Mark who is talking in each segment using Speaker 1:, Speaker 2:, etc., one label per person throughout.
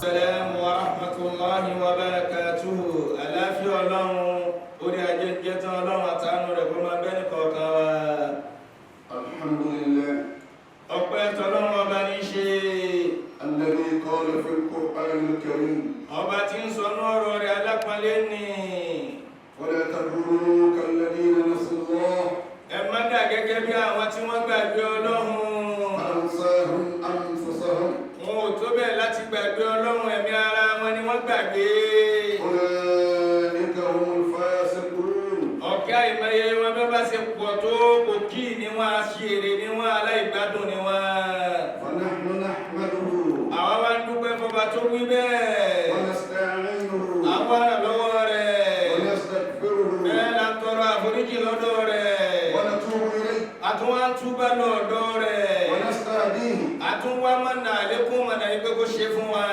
Speaker 1: السلام ورحمة الله وبركاته. ألافي الله أولي أجدت الله وتعالى لكم بينك وكوا.
Speaker 2: الحمد لله
Speaker 1: أقبلت الله وبنيشي
Speaker 2: الذي قال في القرآن الكريم
Speaker 1: أباتين سنور على قلني
Speaker 2: ولا تكونوا كالذين نسوا الله
Speaker 1: أما دعك بيا وتما بيولهم
Speaker 2: فأنساهم أنفسهم
Speaker 1: موتوبة لا تبقى لهم أميارا وني وقبي
Speaker 2: أولئك هم الفاسقون
Speaker 1: أوكي ما يوم بس يقطو كوكي نوا شيري نوا لا يبادو نوا
Speaker 2: ونحن نحمده
Speaker 1: أوان دوبة فباتوي به
Speaker 2: ونستعينه
Speaker 1: أوان لوري
Speaker 2: ونستغفره
Speaker 1: لا ترى فريجي لودوري
Speaker 2: ونتوب إليه
Speaker 1: أتوان توبا لودوري
Speaker 2: ونستهديه
Speaker 1: أتوان من عليكم من يبقى شفوا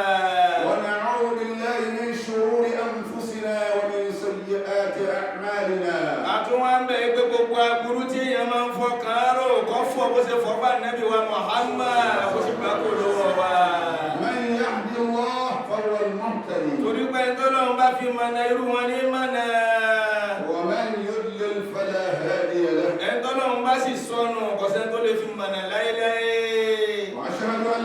Speaker 2: ونعوذ بالله من شرور أنفسنا ومن سيئات أعمالنا
Speaker 1: àtúnwá ń bẹ pé gbogbo aburú tí èèyàn máa ń fọkàn rò kọ́ fọ́ bó ṣe fọ́ bá nẹ́bí wa Muhammad kó sì gbà kó lọ́wọ́ wa.
Speaker 2: من يهدي الله فهو المهتدي
Speaker 1: torí pé tọ́lọ́run bá fi mọ̀nà irú wọn ní mọ̀nà.
Speaker 2: ومن يضلل فلا هادي له
Speaker 1: tọ́lọ́run bá sì sọnù kọ̀sẹ́ tó lè fi mọ̀nà láéláé.
Speaker 2: وأشهد أن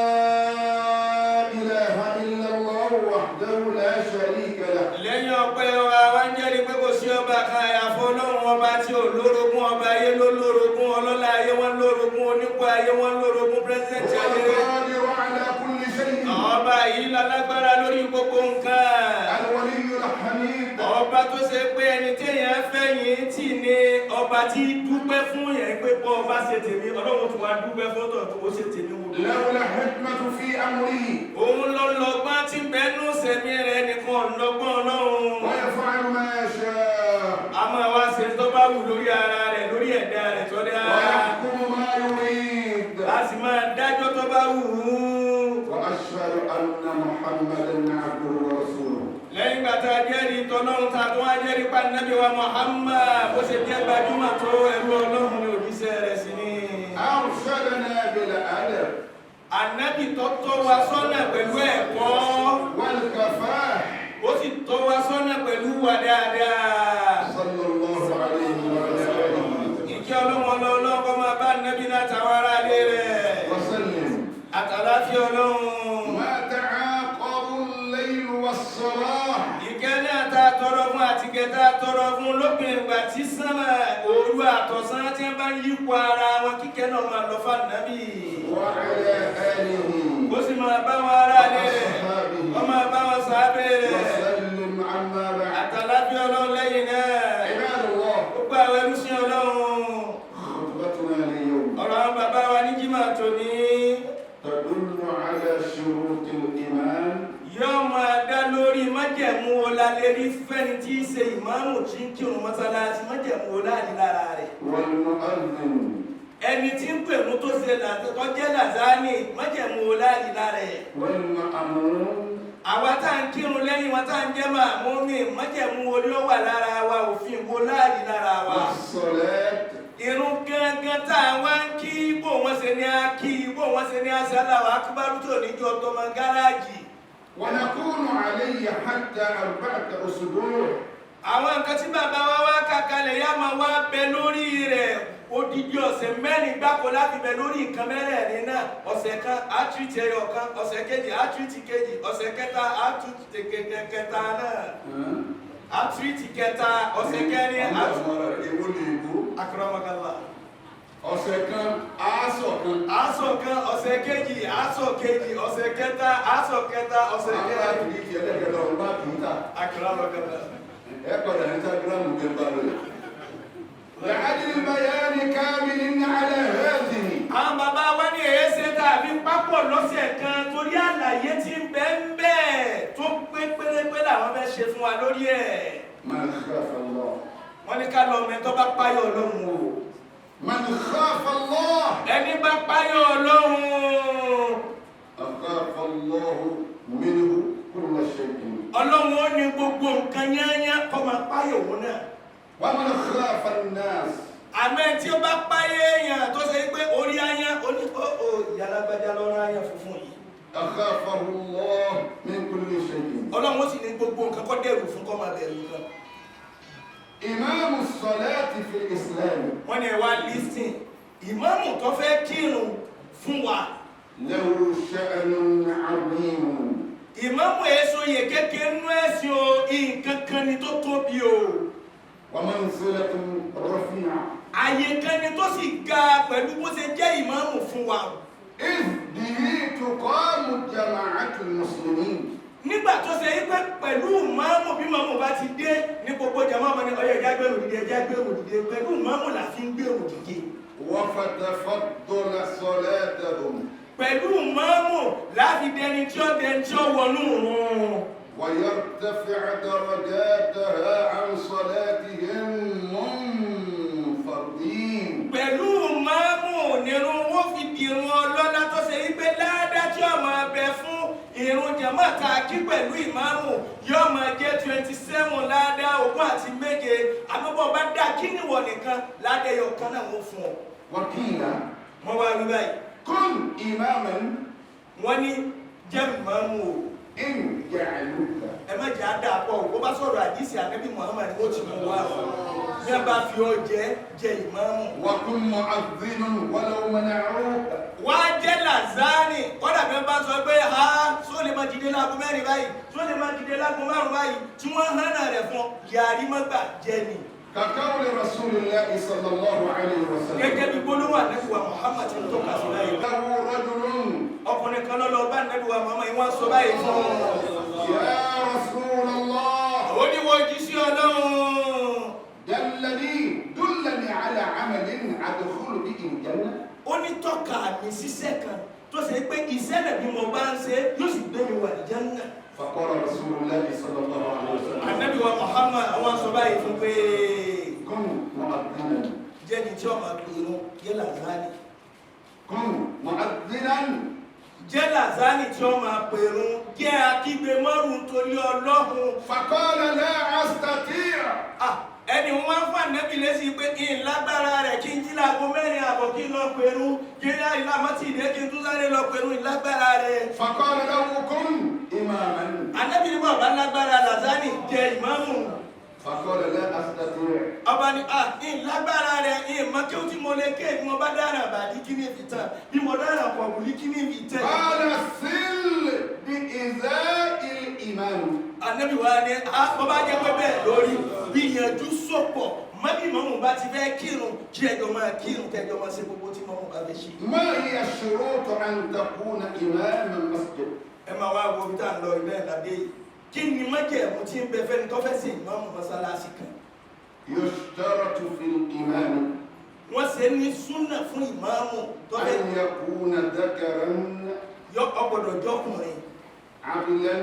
Speaker 2: لا إله إلا الله وحده لا شريك له
Speaker 1: lẹ́yìn ọpẹ́ wa wá ń jẹ́rìí pé kò sí ọba kan àyàfọ́ Ọlọ́run ọba tí ò lórogún ọba ayé ló lórogún ọlọ́lá ayé wọn lórogún onípò ayé wọn lórogún pírẹsidẹ́ntì
Speaker 2: هو
Speaker 1: ayé.
Speaker 2: القادر على كل شيء
Speaker 1: ọba yìí lálágbára lórí gbogbo nǹkan.
Speaker 2: الولي الحميد
Speaker 1: ọba tó ṣe pé ẹni téèyàn fẹ̀yìn tì ní ọba tí dúpẹ́ fún yẹn pé bọ́ ọba ṣe tèmi Ọlọ́run tó wá dúpẹ́ fọ́tọ̀ tó ó ṣe tèmi wò.
Speaker 2: له الحكمة في أمره
Speaker 1: òun ló lọ́gbọ́n tí bẹ́ẹ̀nù sẹ̀mí rẹ̀ nìkan lọ́gbọ́n Ọlọ́run.
Speaker 2: ويفعل ما يشاء
Speaker 1: a máa wá ṣe tó bá wù lórí ara rẹ̀ lórí ẹ̀dá rẹ̀ tó dá.
Speaker 2: ويحكم ما يريد
Speaker 1: a sì máa dájọ́ tó bá wù ú.
Speaker 2: وأشهد أن محمدا عبده ورسوله
Speaker 1: lẹ́yìn gbàtà jẹ́rìí tọ́lọ́run ta tó wá jẹ́rìí pa Nábì wa Muhammad bó ṣe jẹ́ gbajúmọ̀ tó ẹrú Ọlọ́run ní òjíṣẹ́ rẹ̀ sí ni.
Speaker 2: أرشدنا بالأدب
Speaker 1: Ànábì tó tọ́ wa sọ́nà pẹ̀lú ẹ̀kọ́
Speaker 2: والكفاح
Speaker 1: ó sì tọ́ wa sọ́nà pẹ̀lú wa dáadáa.
Speaker 2: صلى الله عليه وعلى آله
Speaker 1: ìkẹ́ Ọlọ́run kó máa bá Nábì náà tàwọn ará ilé rẹ̀
Speaker 2: وسلم
Speaker 1: àtàláfíà Ọlọ́run.
Speaker 2: ما تعاقب الليل والصباح
Speaker 1: ìkẹ́ náà tá a tọrọ fún àtìkẹ́ tá a tọrọ fún lópin ìgbà tí sánmà òru àtọ̀sán tí wọ́n bá ń yípo ara wọn kíkẹ́ náà máa lọ fún Ànábì.
Speaker 2: وعلى آله
Speaker 1: ó sì máa bá wọn ará ilé rẹ̀ ó máa bá wọn sàábẹ̀ rẹ̀
Speaker 2: وسلم عما بعد
Speaker 1: àtàláfíà Ọlọ́run lẹ́yìn náà.
Speaker 2: عباد الله
Speaker 1: gbogbo àwọn ẹrúsìn Ọlọ́run
Speaker 2: خطبتنا اليوم
Speaker 1: ọ̀rọ̀ àwọn bàbá wa ní jímà tòní
Speaker 2: تدل على شروط الإيمان
Speaker 1: yóò máa dá lórí májẹ̀mú ọlálérí fẹ́ni tí í ṣe ìmáàmù tí ń kírun mọ́sálásí májẹ̀mú ọláàlí lára rẹ̀.
Speaker 2: والمؤذن
Speaker 1: ẹni tí ń pèrú tó ṣe tọ́jẹ́ làzáni májẹ̀mú ọláàlí lára rẹ̀.
Speaker 2: والمأمون
Speaker 1: àwa tá à ń kírun lẹ́yìn wọn tá à ń jẹ́ màmúmi májẹ̀mú olówà lára wa òfin ọláàlí lára wa.
Speaker 2: والصلاة
Speaker 1: irun gángan tá a wá ń kí bó wọn ṣe ní á kí bó wọn ṣe ní á sálàwà akíbárú tó níjọ tọmọ gáràjì.
Speaker 2: ونكون عليه حتى 4 أسبوع
Speaker 1: àwọn nǹkan tí bàbá wa wá kàkalẹ̀ yá máa wá bẹ lórí rẹ̀ odidi ọ̀sẹ̀ mẹ́rin gbáko láti bẹ lórí nǹkan mẹ́rẹ̀ẹ̀rin náà ọ̀sẹ̀ kan àtúntì ẹyọ kan ọ̀sẹ̀ kejì àtúntì kejì ọ̀sẹ̀ kẹta àtúntì kẹta náà àtúntì kẹta ọ̀sẹ̀ kẹrin akọrọmọkànlá
Speaker 2: ọ̀sẹ̀ kan aṣọ kan
Speaker 1: aṣọ kan ọ̀sẹ̀ kejì aṣọ kejì ọ̀sẹ̀ kẹta aṣọ kẹta ọ̀sẹ̀ kẹrin akọrọmọkànlá.
Speaker 2: لعدل البيان كامل على هذه
Speaker 1: àwọn bàbá wa ní èéṣe tàbí pápọ̀ lọ́sẹ̀ kan torí àlàyé tí ń bẹ ń bẹ tó pé pérépé làwọn fẹ́ ṣe fún wa lórí ẹ̀.
Speaker 2: من خاف الله
Speaker 1: wọ́n ní ká lọ ọmọ ẹ̀ tó bá páyọ̀ Ọlọ́run o.
Speaker 2: من خاف الله
Speaker 1: ẹni bá páyọ̀ Ọlọ́run
Speaker 2: أخاف الله منه كل شيء
Speaker 1: Ọlọ́run ó ní gbogbo nǹkan yányá kó máa páyọ̀ òun náà.
Speaker 2: ومن خاف الناس
Speaker 1: àmọ́ tí ó bá páyé èèyàn tó ṣe pé orí ayán oníkó ìyálágbájá lọ́rọ̀ ayán funfun yìí.
Speaker 2: أخافه الله من كل شيء.
Speaker 1: ọlọ́run ó sì ní gbogbo nǹkan kọ́ dẹ̀rù fún kọ́ máa bẹ̀rù nǹkan.
Speaker 2: إمام الصلاة في الإسلام
Speaker 1: wọ́n ní ẹ wá lísìn ìmáàmù tó fẹ́ kírun fún wa.
Speaker 2: له شأن عظيم.
Speaker 1: ìmáàmù èso yè kékeré nú ẹ̀sìn o nǹkan kan ni tó tóbi o.
Speaker 2: ومنزلة رفيعة.
Speaker 1: àyè kan ni tó sì ga pẹ̀lú bó ṣe jẹ́ ìmáàmù fún wa.
Speaker 2: إذ به تقام جماعة المسلمين.
Speaker 1: nígbà tó ṣe yí pé pẹ̀lú ìmáàmù bí ìmáàmù bá ti dé ní gbogbo jàmáà ọmọ ní ọyọ ìjà gbèrò dìde ẹjẹ gbèrò dìde pẹ̀lú ìmáàmù là fi ń gbèrò dìde.
Speaker 2: وفتفضل صلاتهم.
Speaker 1: pẹ̀lú ìmáàmù láti dẹni tí ó wọnú òun.
Speaker 2: ويرتفع درجاتها عن صلاتهم منفردين.
Speaker 1: pẹ̀lú ìmáàmù nínú wọ́n fi dìrun ọlọ́lá tó ṣe yí pé ládá tí ó máa bẹ fún ìrun jàmáà tá a kí pẹ̀lú ìmáàmù yóò máa jẹ́ 27 ládá 7 àbúbọ̀ bá dá kí níwọ̀ nìkan ládá ẹyọ kan náà wọ́n fún ọ.
Speaker 2: وقيل
Speaker 1: wọ́n wá rí báyìí.
Speaker 2: كن إماما
Speaker 1: wọ́n ní jẹ́ ìmáàmù o.
Speaker 2: إن جعلوك.
Speaker 1: ẹ má jẹ́ àdá pọ̀ o bó bá sọ̀rọ̀ àdìsí ànábì Muhammad ó ti mú wá o. bí wọ́n bá fi ọ jẹ́ ìmáàmù.
Speaker 2: وكن مؤذن ولو منعوك.
Speaker 1: wá jẹ́ làzáni kọ́dà bí wọ́n bá sọ pé ha só lè máa dìde láago mẹ́rin báyìí só lè máa dìde láago márùn báyìí tí wọ́n hánà rẹ̀ fún yàrí mọ́gbà jẹ́ ni.
Speaker 2: كقول رسول الله صلى الله عليه وسلم.
Speaker 1: gẹ́gẹ́ bí gbólóhùn ànábì wa Muhammad ti tó kà sí báyìí.
Speaker 2: له رجل.
Speaker 1: ọkùnrin kan lọ́lọ́ bá ànábì wa Muhammad wọ́n sọ báyìí fún un.
Speaker 2: يا رسول الله.
Speaker 1: ó ní wọ́n jí sí Ọlọ́run.
Speaker 2: دلني على عمل أدخل به الجنة.
Speaker 1: ó ní tọ́ka mi ṣiṣẹ́ kan tó ṣe pé iṣẹ́ náà bí mo bá ń ṣe yóò sì gbé mi wà ní Jánnà.
Speaker 2: فقال رسول الله صلى الله عليه وسلم.
Speaker 1: ànábì wa Muhammad àwọn sọ báyìí fún pé
Speaker 2: كن مؤذنا.
Speaker 1: jẹ́ni tí ó máa pèrò jẹ́ làzáni.
Speaker 2: كن مؤذنا.
Speaker 1: jẹ́ làzáni tí ó máa pèrò jẹ́ akígbe márùn torí Ọlọ́run.
Speaker 2: فقال لا أستطيع.
Speaker 1: ẹni wọn fún ànábì lẹ́sìn pé kí n lágbára rẹ̀ kí n jí láago 4 àbọ̀ kí n lọ pẹ̀rú kí n láì lámọ́tì ìdẹ́ kí n tún sáré lọ pẹ̀rú ìlágbára rẹ̀.
Speaker 2: فقال له كن إماما.
Speaker 1: ànábì ní bàbá lágbára làzáni jẹ́ ìmáàmù.
Speaker 2: فقال لا أستطيع.
Speaker 1: ọba ní ìlágbára rẹ̀ ìmọ̀ kí ó tí mo lè ké bí mo bá dára àbàdí kí ní fi tán bí mo dára pọ̀bùlí kí ní fi tẹ̀.
Speaker 2: قال سل بإزاء الإمام.
Speaker 1: ànábì wa ní bọ́bá jẹ́ pé bẹ́ẹ̀ lórí gbìyànjú sọ̀pọ̀ mọ́bí mọ́mù bá ti fẹ́ kírun kí ẹjọ́ máa kírun kẹjọ́ máa ṣe gbogbo tí mọ́mù bá fẹ́ ṣe.
Speaker 2: ما هي الشروط أن تكون إمام المسجد؟
Speaker 1: ẹ máa wá wo bí tá à ń lọ ilé ìlàdé yìí kí ni májẹ̀mú tí ń bẹ fẹ́ni tó fẹ́ ṣe ìmáàmù mọ́sálásí kan.
Speaker 2: يشترط في الإمام
Speaker 1: wọ́n ṣe ní súnà fún ìmáàmù tó fẹ́
Speaker 2: أن يكون ذكرا
Speaker 1: ọgbọ́dọ̀ jọkùnrin
Speaker 2: عدلا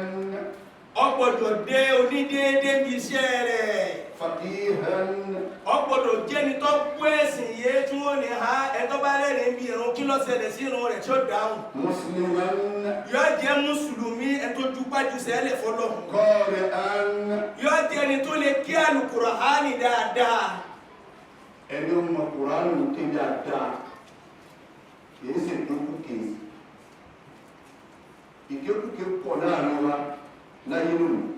Speaker 1: ọgbọ́dọ̀ dé onídéédé bí iṣẹ́ rẹ̀
Speaker 2: فقيها
Speaker 1: ọgbọ́dọ̀ jẹ́ni tó gbọ́ ẹ̀sìn yé tí wọ́n ní ha ẹ̀tọ́ bá rẹ̀rìn bí irun kí ló ṣẹlẹ̀ sí irun rẹ̀ tí ó dáhùn.
Speaker 2: مسلما
Speaker 1: yóò jẹ́ mùsùlùmí ẹ̀tọ́ dúpájú sẹ́lẹ̀ fọlọ́hùn.
Speaker 2: قارئا
Speaker 1: yóò jẹ́ ẹni tó lè kí Al-Qur'ani dáadáa.
Speaker 2: ẹni ọmọ Kùránì ké dáadáa kìí ṣe ìkékùké ìkékùké pọ̀ láàrin wa láyé lónìí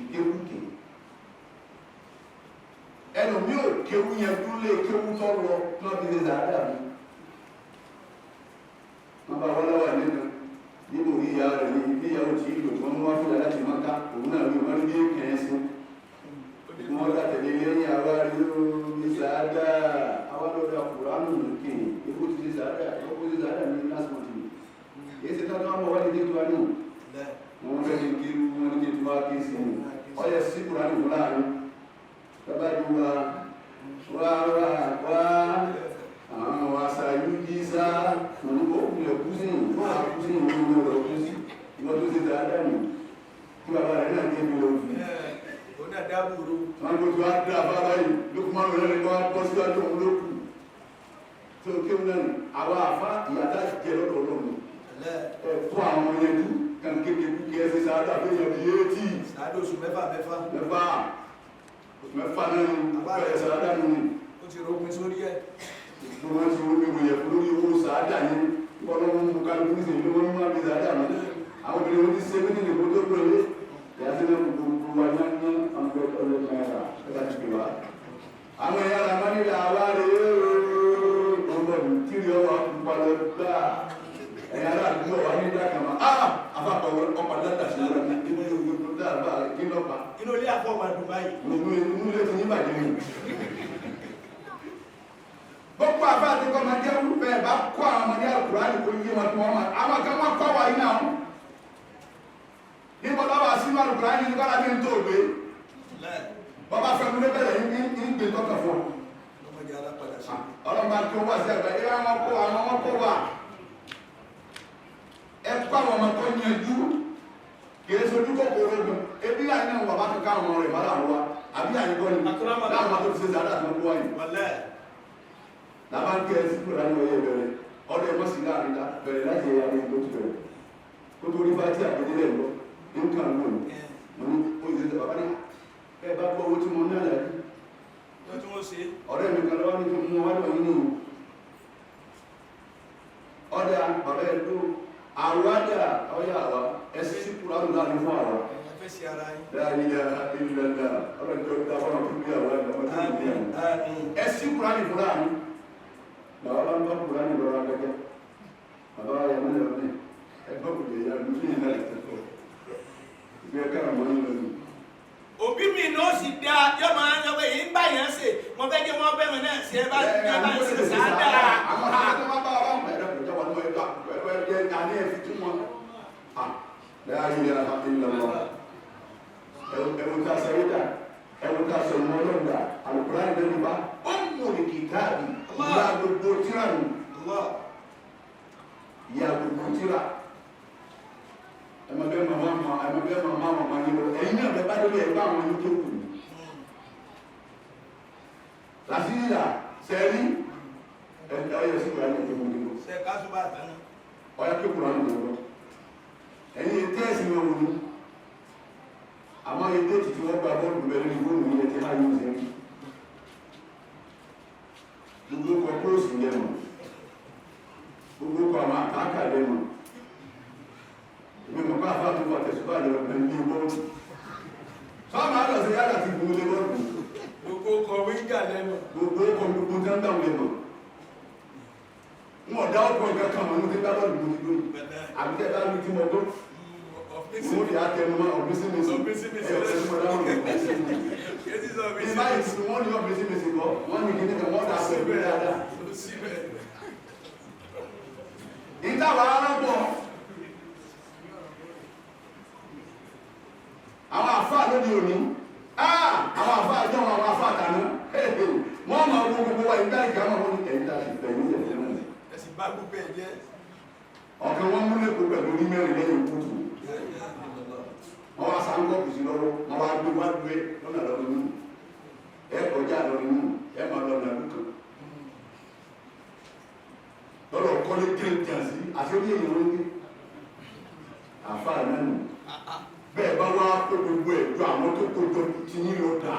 Speaker 2: ìkékùké ẹnu mi ò kéwú yẹn dúlé kéwú tó lọ lọ́bí lè dáadáa mi wọ́n bá wọ́n lọ́wọ́ nínú ìyá rẹ̀ ní ìgbéyàwó tí ìlò tí wọ́n mú wá fúnra láti Mákà òun náà rí wọ́n ní kẹ́ẹ̀ẹ́sì wọ́n látẹ̀lé lẹ́yìn àwárí ní sàádà awálọ́dà Kùránù lókè ikú ti ṣe sàádà ọkú ti sàádà ní lásìmọ̀tì èyí ti tọ́jú ọmọ wáyé ní ìtura ní wọ́n fẹ́ ní kí wọ́n ní kí tí wá kí sí ọyẹ sí Kùránù fún láàrin bàbá ju wa àwọn àṣàyú jí sá òun ó kúlẹ̀ kú sí wọ́n á kú sí ìwọ̀n rẹ̀ kú sí ìwọ̀n tó ṣe sàádà ní kí bàbá rẹ̀ náà ní ìlú òfin
Speaker 1: dábùrú.
Speaker 2: wọ́n gbogbo àdá àbára yìí lókùnmọ́ rẹ̀ ní wọ́n bọ́ sí ọjọ́ òun lókù tí ó kéwù náà ní àwọn àfá ìyàtá jẹ lọ́dọ̀ ọlọ́run ẹ̀kọ́ àwọn ẹ̀dú kan kéèké kí ẹ ṣe sáádà fẹ́yàn bí yé tí
Speaker 1: sáádà oṣù mẹ́fà
Speaker 2: náà ní bẹ̀rẹ̀ sáádà nù ní
Speaker 1: ó ti rogun sórí ẹ̀
Speaker 2: wọ́n ti rú gbogbo yẹ̀ fún lórí owó sáádà yẹn ọlọ́run mú kálukú ní ìlú wọn mú àbí ìdájà mi àwọn obìnrin wọn ti ṣe mí nínú ìbò tó gbélé ìyá sí náà gbogbo wa ní ní ọ̀nà ọ̀rẹ́ náírà ẹ̀ka ti gbé wa. àwọn ẹ̀yà ara máa nílẹ̀ àwárí ọgbọ̀n tíri ọwọ́ àpòpalọ̀ gbà ẹ̀yà ara àdúgbò wa ní ìdákàmá àfàpọ̀ ọkọ̀ dáadáa sí ọ̀rẹ́ ní ìlú ìlú dáadáa kí lọ́pàá.
Speaker 1: inú ilé àpò ọmọ Dubai.
Speaker 2: inú ilé ti ní bàjẹ́ mi. gbogbo àbá àti kọ́ máa jẹ́ wúfẹ́ bá kọ́ àwọn ọmọdé àkùránì kò yé wọn tí wọ́n máa àwọn kan wọ́n kọ́ wà yín náà níbo lọ́wọ́ sínú àkùránì ní kọ́lá bí n tó gbé bọ́bá fẹ́ mú lébẹ̀rẹ̀ ní gbé tọ́kà fún ọlọ́mọba tó wà sí ẹgbẹ́ ìwé àwọn kó àwọn ọmọ kó wà ẹ kọ́ àwọn ọmọ tó yanjú kìí sojú kòkòrò ogun ebi àyìn náà wà bá kankan àwọn ọmọ rẹ̀ bá láwọn wa àbí àyìn kọ́ ni láwọn ọmọ tó ti ṣe sàdá àti ọkọ wáyé laban kɛ sukura ni o ye bɛrɛ ɔdɔ ma sigi a la bɛrɛ la jɛ ya ni o ti bɛrɛ ko to riba ti a ko dile lɔ ni n kan mo ni o yi sɛ baba ni ɛ b'a bɔ o ti mo na la yi ɔdɔ mi kan lɔri ko mo wa lɔ yi ni ɔdɔ ya baba yɛ do awa da ɔya awa ɛsi sukura ni la ni fɔ awa la yi ya ila la ɔdɔ jɔ da fɔlɔ kuli awa la ɔdɔ ti mi ya ɛsi sukura ni fɔlɔ ani. Bàbá ń bá kúrò ní ìrọ̀rọ̀ agẹ́gẹ́. Bàbá ayé mọ́ lọ ní ẹgbẹ́ òkùnjẹ ìyá ló fi ìlà ìtẹ́kọ̀ọ́. Ìgbé ẹ̀ka àmọ́ ní lọ́dún.
Speaker 1: Òbí mi ní ó sì dá yọ máa ń lọ pé èyí ń bá yẹn ṣe mo fẹ́ jẹ́ wọ́n bẹ́ẹ̀ náà ṣe é bá ń ṣe sáádà.
Speaker 2: Àwọn ọ̀sán tó bá bá wa bá ẹ̀rọ kò jọba ní ẹ̀ka ẹ̀rọ ẹ̀jẹ̀ àní ẹ̀fí tún wọn. Bẹ́ẹ̀ ayé ni alhamdulillah. Ẹ̀wọ̀n ká sọ yíta ẹ̀wọ̀n ká sọ ìmọ̀ lọ́dà àlùkùrá ìdẹ́nu bá ó mú ní kìtàbí. Ìyá gbogbo tíra nù. Ìyá gbogbo tíra. Ẹ̀mọ̀gẹ́ màmá yìí lọ. Ẹ̀yin náà bẹ́ẹ̀ bá dé bẹ́ẹ̀ bá àwọn ẹni tó kù. Làṣíyà sẹ́rí ẹ̀ka ọ̀yọ́ sí ìwà ní ìjọba ìdìbò.
Speaker 1: Ṣé ká tó bá tán?
Speaker 2: Ọ̀yá kékeré àwọn ìjọba. Ẹ̀yin ètò ẹ̀sìn wọn wò ni. Àmọ́ ètò ètùtù wọn gba bọ́ọ̀lù bẹ̀rẹ̀ ní fóònù yẹn ti háyé ìṣẹ́yìn. Gbogbo kọ kúròsì lẹ́nu gbogbo kọ àwọn àkàkà lẹ́nu ìgbìmọ̀ bá fà tó wà tẹ̀sùbá lọ pẹ̀lú bọ́ọ̀lù sọ́ọ̀mà lọ sí yàrá ti gbogbo lé bọ́ọ̀lù
Speaker 1: gbogbo kọ wíńgà lẹ́nu
Speaker 2: gbogbo kọ gbogbo dáńdá lẹ́nu wọn ọ̀dá ọkọ̀ nǹkan kan mọ̀ ní ti dábọ̀ lù ní lóyún àbíkẹ́ bá mi tí mo tó mo fi àtẹnumọ́ ọ̀bísímẹ́sì ìbáyìí tí wọ́n ní ọ̀bísímẹ́sì kọ́ wọ́n ní kíní kan wọ́n dà pẹ̀lú dáadáa ìtawà arábọ̀ àwọn àfáà lóde òní àwọn àfáà jọ àwọn àfáà tàná wọ́n máa wo gbogbo wa ìgbà ìgbà máa wọ́n ní ẹ̀yìn tàbí pẹ̀lú ìjẹ̀lẹ̀ náà
Speaker 1: ẹ̀sìn bá gbogbo ẹ̀ jẹ́
Speaker 2: ọ̀kan wọn múlẹ̀ kó pẹ̀lú orí mẹ́rin lẹ́yìn òkútù wọ́n wá sáńgọ́ kùsì lọ́wọ́ wọ́n wá gbé lọ́nà lọ́dún nínú ẹ kọjá lọ́dún nínú ẹ máa lọ́nà lùkàn lọ́dọ̀ kọ́lé kéńtìyàn sí àṣírí èèyàn ló ń gbé àfáà náà nù bẹ́ẹ̀ bá wá kó gbogbo ẹ̀ ju àwọn tó kó jọ ti ní lọ dà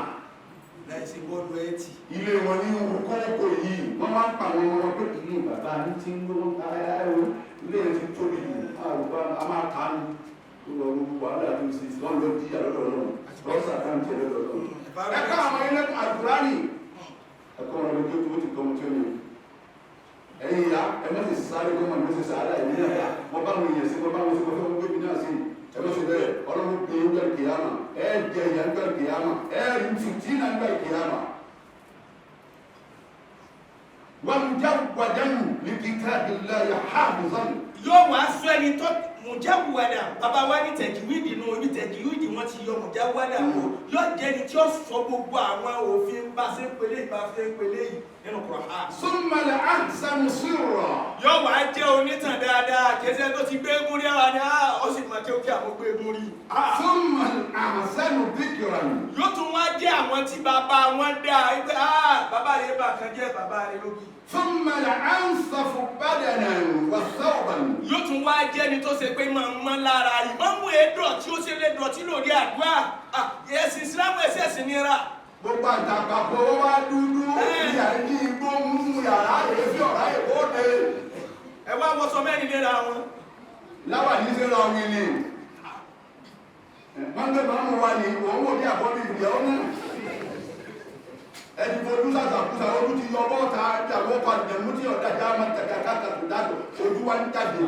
Speaker 1: láìsí bọ́ọ̀lù ẹ̀tì
Speaker 2: ilé wọn ní kọ́kọ́ yìí wọ́n máa ń pa àwọn ọmọ pé kì í bàbá ní ti ń gbọ́ ayáwó ilé ẹ̀ ti tóbi jù a máa kà á ní wàhálà tó ṣe wọ́n lọ di àlọ́dọ̀ náà lọ́sà káńtì ẹ̀lọ́dọ̀ náà ẹ̀ka àwọn ilé àdúrání ẹ̀kọ́ wọn lójú tó ti kọ́mọ tí ó ní ẹ̀yìn ya ẹ má ti sáré kọ́mọ ní ó ti sàárà ìlú náà wọ́n bá wọn yẹn sí wọ́n bá wọn sí wọ́n fẹ́ wọ́n gbé mi náà sí ẹ má ti bẹ́ẹ̀ ọlọ́run gbé ń gbẹ̀rẹ̀ kìyàmà ẹ jẹ ìyá ń gbẹ̀rẹ̀ kìyàmà ẹ rí tìtì náà ń gbẹ̀rẹ̀ kìyàmà wọ́n já gbàdánù ní kitabillahi hafizan
Speaker 1: yóò wá sọ ẹni tó mùjáwádà bàbá wa ní tẹ̀kíwìdì nù ibi tẹ̀kíwìdì wọ́n ti yọ mùjáwádà wò yóò jẹ́ ni tí ó sọ gbogbo àwọn òfin bá ṣe ń pelé ìbá ṣe ń pelé yìí nínú Kùránì.
Speaker 2: summa al-ahsanu sirra.
Speaker 1: yóò wá jẹ́ onítàn dáadáa kẹsẹ́ tó ti gbé egun rí àwọn ni ó sì máa kéwké àwọn gbé egun rí.
Speaker 2: summa al-ahsanu dhikran.
Speaker 1: yóò tún wá jẹ́ àwọn tí bàbá wọn dá ẹgbẹ́ bàbá rẹ̀ bá kan jẹ́ bàbá rẹ̀ lóbi.
Speaker 2: ثم الأنصف بدنا وثوبا.
Speaker 1: yóò tún wá jẹ́ ni tó ṣe pé máa ń mọ́ lára ìmáàmù èdò tí ó ṣe lè dọ̀tí lórí àdúrà ẹ̀sìn ìsìlámù ẹ̀sẹ̀ sì nira.
Speaker 2: gbogbo àtàkàkọ wa dúdú ìyá ní igbó mú yàrá rẹ̀ fi ọ̀rá ìwọ́de.
Speaker 1: ẹ wá wọ́sọ mẹ́rin léra wọn.
Speaker 2: láwà ní sẹ́ra wọn ilé wọ́n gbé máa ń wà ní òun wò ní àbọ́bí ìyàwó náà ẹni fojú sàṣàkúsà ojú ti yọ bọ́ọ̀ta ìyàwó pàdé tí ọ̀dá já máa tẹ̀ka káàkiri dáàbò ojú wa ń jáde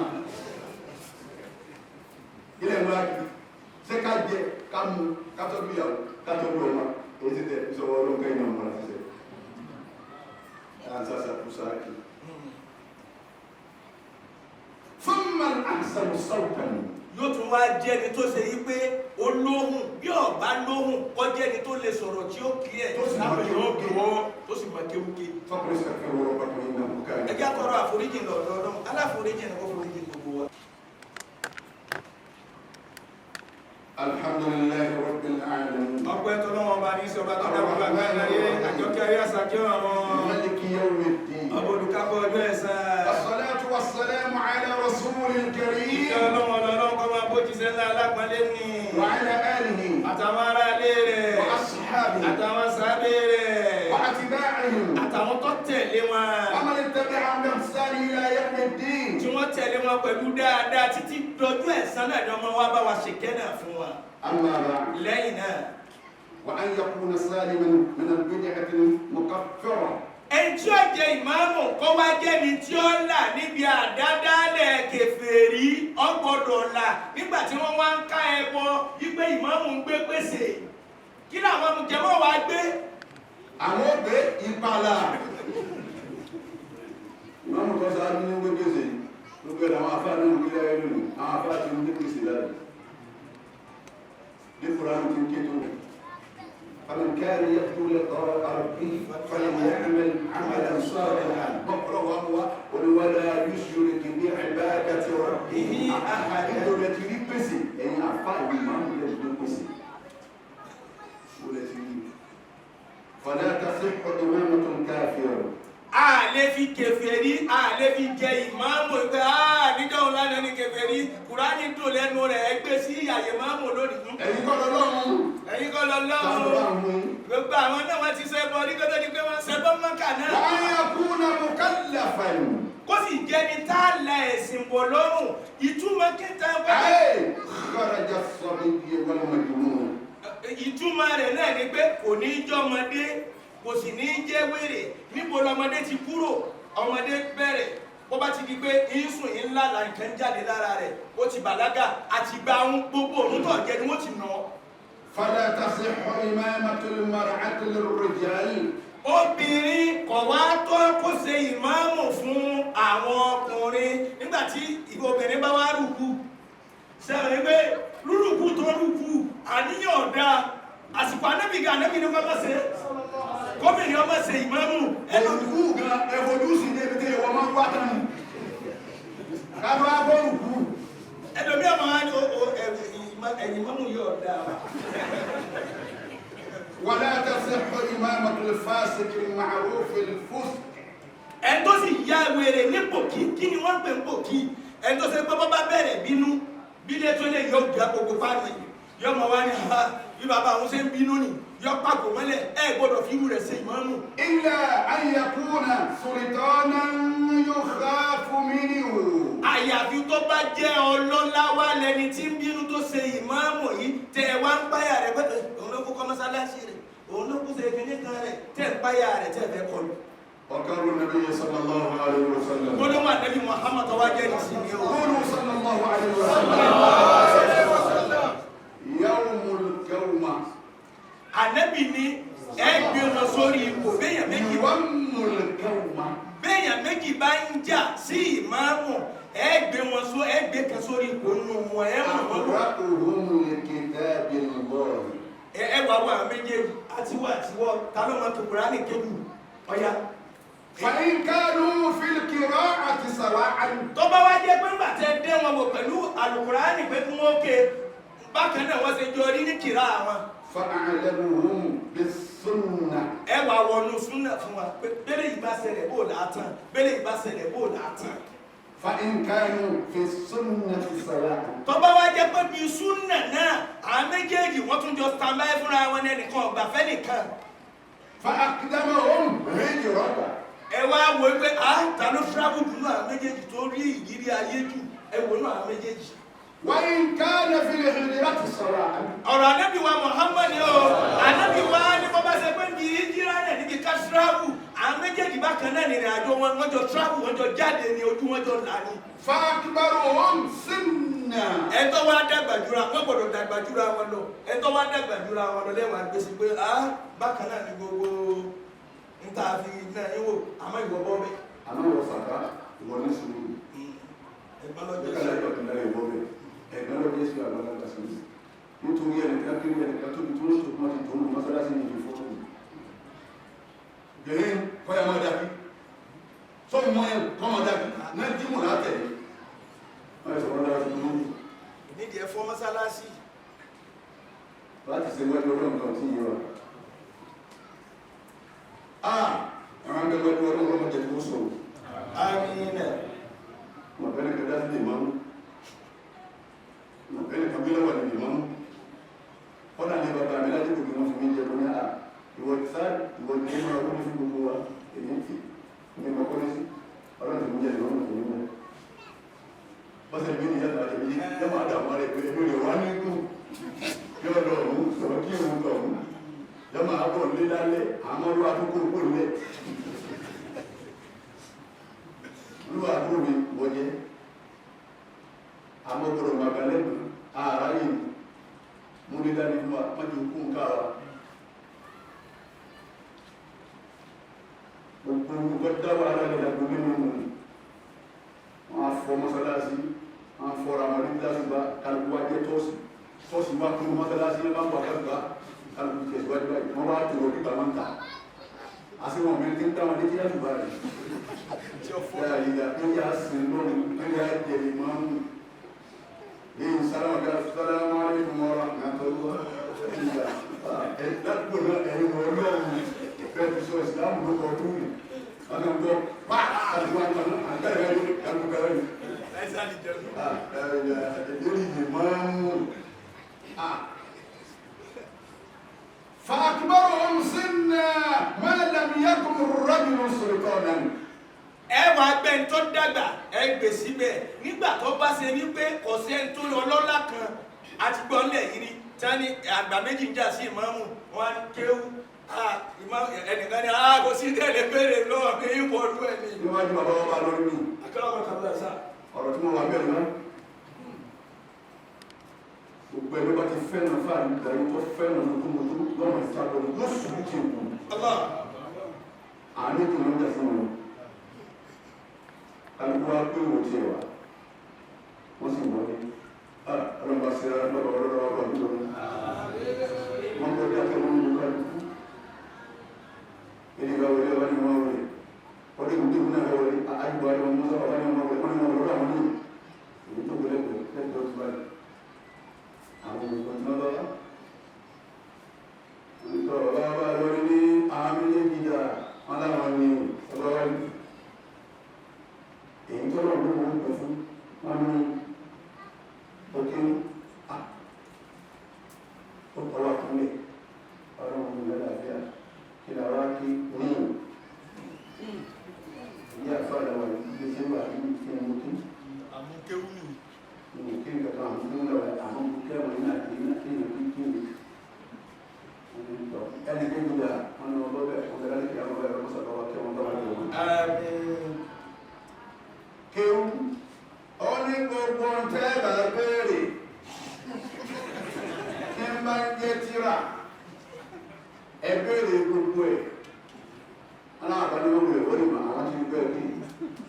Speaker 2: ilẹ̀ ńlá kìí ṣé ká jẹ ká mú ká tọ́jú ìyàwó ká tọ́jú ọmọ èyí ti tẹ̀ ìṣòwò ọlọ́nkẹ́ ìyàwó mọ́ra ti ṣe sàṣàkúsà kìí. fún man àṣàlù sọ̀tàn
Speaker 1: yóò tún wá jẹ́ni tó ṣe yí pé olóhùn bí ọ̀bá lóhùn kọ́ jẹ́ni tó lè sọ̀rọ̀ tí ó kí ẹ̀
Speaker 2: tó sì máa kéwòké
Speaker 1: tó sì máa kéwòké.
Speaker 2: fọ́pẹ́rẹ́ sọ̀rọ̀ wọ́n bá tó yín náà kó káyọ̀.
Speaker 1: ẹjẹ́ àtọrọ àforíjì lọ́dọ̀ Ọlọ́run aláforíjì ni wọ́n foríjì gbogbo wa.
Speaker 2: alhamdulillahi rabbil alamin.
Speaker 1: ọpẹ́ tó lọ́wọ́ ọba ní sọba tó dábọ̀ gbàgbá ìnáyé àjọkẹ́ ayé àsàjọ́ àwọn
Speaker 2: maliki yawmiddin.
Speaker 1: ọmọ olùkápọ̀ ọjọ́ ẹ̀san.
Speaker 2: as-salatu was-salamu ala rasulil karim.
Speaker 1: ìjọ ọlọ́wọ́ ọlọ́wọ́ kọ́ máa bó jíṣẹ́ ńlá alápọ̀lẹ́ ni.
Speaker 2: wa ala alihi.
Speaker 1: àtàwọn ará ilé rẹ̀.
Speaker 2: wa ashabihi.
Speaker 1: àtàwọn sábẹ́ rẹ̀.
Speaker 2: wa atba'ihim.
Speaker 1: àtàwọn tó tẹ̀lé wọn.
Speaker 2: wa man ittabi'ahum bi ihsan ila yawmiddin.
Speaker 1: tí wọ́n tẹ̀lé wọn pẹ̀lú dáadáa títí dọjú ẹ̀san náà ni ọmọ wa bá wa ṣèkẹ́ náà fún wa.
Speaker 2: amma ba'd.
Speaker 1: lẹ́yìn náà.
Speaker 2: wa an yakuna saliman min al-bid'ati al-mukaffira.
Speaker 1: ẹni tí ó jẹ ìmáàmù kọ́ wá jẹ́ni tí ó là níbi àdádálẹ̀ kèfèrí ọgbọ́dọ̀ là nígbà tí wọ́n wá ń ká ẹbọ wípé ìmáàmù ń gbé pèsè kí làwọn jẹmọ́ wa gbé.
Speaker 2: àwọn òbí ìpalà ìmáàmù tó sáájú ní gbé pèsè gbogbo ẹ̀ àwọn afá náà ń gbé láyé lónìí àwọn afá ti ń gbé pèsè láyé ní Kùránì ti ń ké tó فمن كان يرجو لقاء ربه فليعمل عملا صالحا بقرا ولا يشرك بعبادة ربه احدا التي يبسي يعني افعل ما يبسي فلا تصح إمامة كافرة.
Speaker 1: a lè fi kèfèrí a lè fi jẹ ìmáàmù pé níjọ́ òun lánàá ní kèfèrí Kùránì dùn lẹ́nu rẹ̀ ẹgbẹ́ sí àyè máàmù lónìí.
Speaker 2: ẹ̀yin kọ́ lọ́lọ́run.
Speaker 1: ẹ̀yin kọ́ lọ́lọ́run. gbogbo àwọn náà wọ́n ti ṣẹbọ ní kótó ni pé wọ́n ṣẹbọ Mákà náà.
Speaker 2: wa an yakuna mukallafan.
Speaker 1: kó sì jẹni tá a la ẹ̀sìn bọ̀ lọ́rùn ìtumọ̀ kẹta wẹ́ẹ́.
Speaker 2: ayé kharaja as-sabiy wal majnun.
Speaker 1: ìtumọ̀ rẹ̀ náà ni pé kò ní í jọmọdé kò sì ní í jẹ́ wèrè níbo lọmọdé ti kúrò ọmọdé bẹ̀rẹ̀ bó bá ti di pé ìsùn ńlá là nǹkan jáde lára rẹ̀ ó ti bàlágà àti gba ohun gbogbo òun tó jẹ ni wọ́n ti nà.
Speaker 2: fala tasihhu imamatul mar'ati lirrijal.
Speaker 1: obìnrin kò wá tó kó ṣe ìmáàmù fún àwọn ọkùnrin nígbà tí obìnrin bá wá rúkú sẹ́wọ̀n pé rúrùkú tó rúkú àníyàn ọ̀dà àsìkò anábìgà anábì ní kọ́kọ́ ṣe gómìnà ọmọ ṣe ìmáàmù
Speaker 2: ẹlòmíkú gan ẹfọdúsì ní ebi tẹ́lẹ̀ wọ́n máa ń wá tán kábọ̀ agbórùkú.
Speaker 1: ẹlòmí ọmọ wa ni ẹ̀yìn mọ́mù yóò dá wa.
Speaker 2: wala tasihhu imamatul fasiqil ma'rufil fusq.
Speaker 1: ẹni tó sì ya wèrè ní pòkì kí ni wọ́n pè ń pòkì ẹni tó ṣe pé bọ́ bá bẹ̀rẹ̀ bínú bílé tó lè yọ gbà gbogbo fáwọn yọ mọ wá ní bí bàbá àwọn ṣe ń bínú ni yọ pàgò mọ́lẹ̀ ẹ gbọ́dọ̀ fi irú rẹ̀ ṣe ìmáàmù.
Speaker 2: illa an yakuna sultanan yukhafu minhu.
Speaker 1: àyàfi tó bá jẹ́ ọlọ́lá wá lẹni tí ń bínú tó ṣe ìmáàmù yìí tẹ ẹ wá ń páyà rẹ̀ pé òun ló kó kọ́ mọ́sálásí rẹ̀ òun ló kó ṣe kíní kan rẹ̀ tẹ ń páyà rẹ̀ tẹ fẹ́ kọlu.
Speaker 2: وقال النبي صلى الله عليه وسلم.
Speaker 1: قولوا مع النبي محمد واجه نسيني.
Speaker 2: قولوا صلى الله عليه وسلم. يوم القيامة. النبي
Speaker 1: ni ẹgbẹ́ wọn sórí ipò béèyàn méjì.
Speaker 2: يوم القيامة.
Speaker 1: béèyàn méjì bá ń jà sí ìmáàmù ẹgbẹ́ wọn só ẹgbẹ́ kan sórí ipò nù wọn ẹ mọ̀ wọn.
Speaker 2: أقرأهم لكتاب الله.
Speaker 1: ẹ wà wà méjèèjì àtiwọ́ ta ló máa tó Kùránì kéjù ọ̀ya.
Speaker 2: فإن كانوا في القراءة سواء.
Speaker 1: tó bá wá jẹ́ pé ńgbà tẹ́ dé wọn wò pẹ̀lú àlùkùránì pé kí wọ́n ké bákan náà wọ́n ṣe jọ rí ní kìrá wọn.
Speaker 2: فأعلمهم بالسنة.
Speaker 1: ẹ wà wọnú súnà fún wa pé bẹ́lẹ̀ yìí bá ṣẹlẹ̀ bó làátàn bẹ́lẹ̀ yìí bá ṣẹlẹ̀ bó làátàn.
Speaker 2: فإن كانوا في السنة سواء.
Speaker 1: tó bá wá jẹ́ pé bí súnà náà àwọn méjèèjì wọ́n tún jọ stand by fúnra wọn ẹnìkan ọ̀gbà fẹ́ nìkan.
Speaker 2: فأقدمهم هجرة.
Speaker 1: ẹ wá wo pé ta ló travel dùnú àwọn méjèèjì tó rí ìrírí ayé jù ẹ wò náà àwọn méjèèjì.
Speaker 2: وإن كان في الهجرة صلاة.
Speaker 1: ọ̀rọ̀ Ànábì wa Muhammad o Ànábì wa ní bọ́ bá ṣe pé ní ìjírá náà níbi ká travel àwọn méjèèjì bákan náà nìrìn àjò wọn jọ travel wọn jọ jáde ní ojú wọn jọ là ní.
Speaker 2: فأكبرهم سنا.
Speaker 1: ẹ̀tọ́ wa dàgbà jura wọn gbọ́dọ̀ dàgbà jura wọn lọ ẹ̀tọ́ wa dàgbà jura wọn lọ lẹ́wọ̀n àgbèsè pé bákan náà ní gbogbo nta fi náà yín wò àmọ́ ìwọ bọ́ bẹ́ẹ̀.
Speaker 2: àmọ́ ìwọ sàkà ìwọ ní sùúrù.
Speaker 1: ẹ̀gbọ́n lọ́jọ́
Speaker 2: sí ìwọ bẹ́ẹ̀ ẹ̀gbọ́n lọ́jọ́ sí àgbàlagbà sí nítorí ẹnìkan kiri ẹnìkan tóbi tó ń sọ fún ọtí tó ń mọ́sálásí ní ìlú fọ́ọ̀mù. gẹ̀yìn kọ́yà máa dàbí sọ́ọ̀mù mọ́ ẹ̀ kọ́ máa dàbí náà dí mọ̀ látẹ̀lé. wọ́n yẹ sọ̀rọ̀ láti mú un.
Speaker 1: nídìí ẹ̀fọ́ mọ́sálásí.
Speaker 2: láti ṣe wájú ọlọ́run kan tí yé wa. àwọn akẹ́kọ̀ọ́ ẹgbẹ́ ọlọ́run ọmọdé tó sọ̀rọ̀.
Speaker 1: Amina.
Speaker 2: Mọ̀ bẹ́ẹ̀ ni kẹ́dá sí lè máa mú. Mọ̀ bẹ́ẹ̀ ni kàbílẹ̀ wà lè máa mú. Kọ́nà ní bàbá mi láti gbogbo wọn fi mí jẹ lórí ìwọ sáà ìwọ ní ẹgbẹ́ ọkùnrin fún gbogbo wa èyí tí ní ẹgbẹ́ ọkùnrin sí ọlọ́run tó ń jẹ ìwọ́n tó ń mú. Bọ́sẹ̀ bí ní yàtọ̀ àti ìdí yẹ́ máa dàmọ́ rẹ̀ pé èmi rẹ̀ wá ní kú. Yọ́ lọ òun sọ̀rọ̀ kí òun lọ òun. Yọ́ máa bọ̀ lé lálẹ́ àmọ́ olúwa tó kó kó lé. Olúwa tó mi wọ́jẹ́. Àmọ́ gbọ́dọ̀ màgà lẹ́nu ààrá yìí. Mo lé dání fún wa, má jẹ́ òkú nǹkan wa. Gbogbo nǹkan dáwọ́ ara rẹ̀ dàgbò nínú mu. Wọ́n á fọ mọ́sálásí, wọ́n á fọ́ra wọn ní kíláàsì bá kálukú wá jẹ́ tọ́sí. Tọ́sí wá kúrò mọ́sálásí yẹn bá ń bọ̀ kálukú kálukú tẹ̀síwájú báyìí. Wọ́n wá tó orí bàbá ń ta. Àti wọn mẹ́rin tí ń dáwọn ní kíláàsì bá rẹ̀. Ìyá sin lónìí, ìyá jẹ̀lì máa ń mú. Èyí sálámà sálámà alaykum wa rahmatullah. Láti gbọ́dọ̀ ẹ̀yìn wọ̀ lọ́wọ́ bẹ́ẹ̀ ti sọ ìsìlámù ló kọ̀ tún ní. Wọ́n ti ń gbọ́ pa àti wọ́n ti wọ́n àgbẹ̀rẹ̀ ẹ̀yìn kálukú kẹrẹ́ ni. Lórí ìdè máa ń mú. فأكبرهم سنا ما لم يكن الرجل سلطانا.
Speaker 1: Ẹ wá gbẹ́ ń tó dàgbà ẹ gbè síbẹ̀ nígbà tó bá ṣe wípé kò sí ẹni tó lọ lọ́lá kan àti gbọ́ ńlẹ̀ yìí rí tani àgbà méjì ń jà sí ìmáàmù wọn kéwú ẹnìkan ní kò sí tẹ̀lé béèrè lọ́wọ́ pé ìwọ ọdún ẹ̀ ní.
Speaker 2: Níwájú bàbá wọn bá lórí mi.
Speaker 1: Akẹ́lọ́ ọmọ kàbílà sá.
Speaker 2: Ọ̀rọ̀ tí mo wà bẹ́ẹ̀ náà. Gbogbo ẹni bá ti fẹ́ràn fáàlì ìdarí tó fẹ́ràn lókùnmọ́tò lọ́mọ ìsàlọ̀ ló sùn kí n kù. Àní kò ní jà sí wọn. Kálukú wa pé wò tiẹ̀ wá. Wọ́n sì wọlé. Ọlọ́mọba ṣe ara lọ́wọ́ ọlọ́wọ́ ọlọ́wọ́ ọdún lọ́wọ́. Wọ́n kọ́ dákẹ́ wọn ní kálukú. Èdè ìgbà wọlé wá ní wọn wọlé. Wọ́n dé ìwúdí ìwúdí náà wọlé. Àyùbá ni wọn mú sọ́wọ́ wá ní wọn wọlé. Wọ́n ní wọn lọ́wọ́ àwọn ní. Èyí tó wọlé pẹ̀lú lẹ́tọ̀ọ́ tó báyìí. Àwọn olùkọ́ tí wọ́n lọ́wọ́. Ìtọ̀rọ̀ bá wá lórí ní àmì méjìlá wọn láwọn ní ọlọ́wọ́ ní. Èyí tó lọ́wọ́ ló wọ́n pẹ̀ fún wọn ní òkè ọwọ́ àkúnlẹ̀ ọlọ́run ní lọ́láfíà kí làwọn kí ní ìyá àfáàdà wà ní ilé wà ní ìfẹ́ mọ́tò.
Speaker 1: Àmúkéwú ni.
Speaker 2: Kí ni kankan àmúkéwú lọ́wọ́ àmúkéwú ní àti ní kí ni. Ẹni tó gbúdà wọn ni wọn bọ́ bẹ́ẹ̀ wọn bẹ́ẹ̀ láti kí àwọn ọba ẹ̀rọ mọ́sàkọ́ wa kí wọn bá wà ní wọn. Kéwú ó ní gbogbo ntẹ́ bá béèrè kí n bá ń jẹ́ tíra ẹ béèrè gbogbo ẹ̀ wọn náà bá ní wọn wọlé wọlé mà àwọn tí ń bẹ́ẹ̀ bí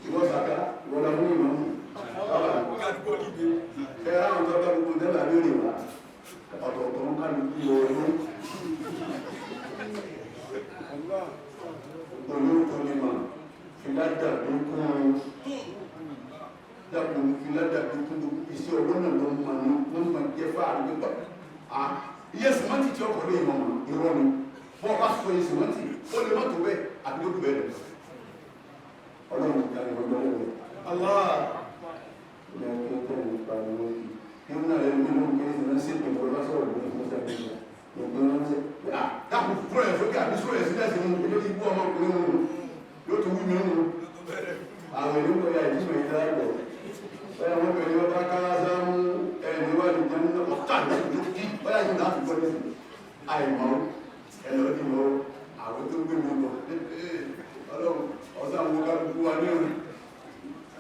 Speaker 2: ìwọ sàkà ìwọ la fún ìmọ̀ mú ẹ ráwọn tó bá gbogbo ntẹ́ bá béèrè wá ọ̀tọ̀ọ̀tọ̀ ń kálukú wọlé. Olóòtú ni mà fìládà ló kún dàpọ̀ fìládà ló kún iṣẹ́ ọlọ́nà ló ń mọ̀ ní ló ń mọ̀ jẹ́ fáàrí nípa. Iye sìmọ́ntì tí ọkọ̀ lè mọ̀ mọ̀ irọ́ ni bọ́ọ̀ bá sọ iye sìmọ́ntì ó lè mọ́tò bẹ́ẹ̀ àbí ló bẹ́ẹ̀ lọ. Ọlọ́run ìjà ni ọjọ́ lẹ́wọ̀. Ilé ẹgbẹ́ tẹ̀lé nípa ni wọ́n fi. Irú náà lẹ́nu nínú kérésì náà sí ìpínlẹ̀ ọlọ́sọ̀ sọ̀rọ̀ lórí ìfúnṣẹ́ ìpínlẹ̀. Ìpínlẹ̀ wọn ṣe dàpọ̀ fúnra ẹ̀ sókè àbí sórí ẹ̀ sílẹ̀ sí ilé ìbú ọmọkùnrin wọn yóò tó wí mi tí mo yí dáàbò bẹ́ẹ̀ wọ́n bẹ̀rẹ̀ wọ́n bá kára sáwọn ẹni wà ní jẹun náà ọ̀tá ìlú kí báyà yìí láti gbọ́ ní àìmọ́ ẹ̀lọ́ ní mọ́ àwọn tó gbé mi bọ̀ ọlọ́run ọ̀sán àwọn kálukú wa ní òní.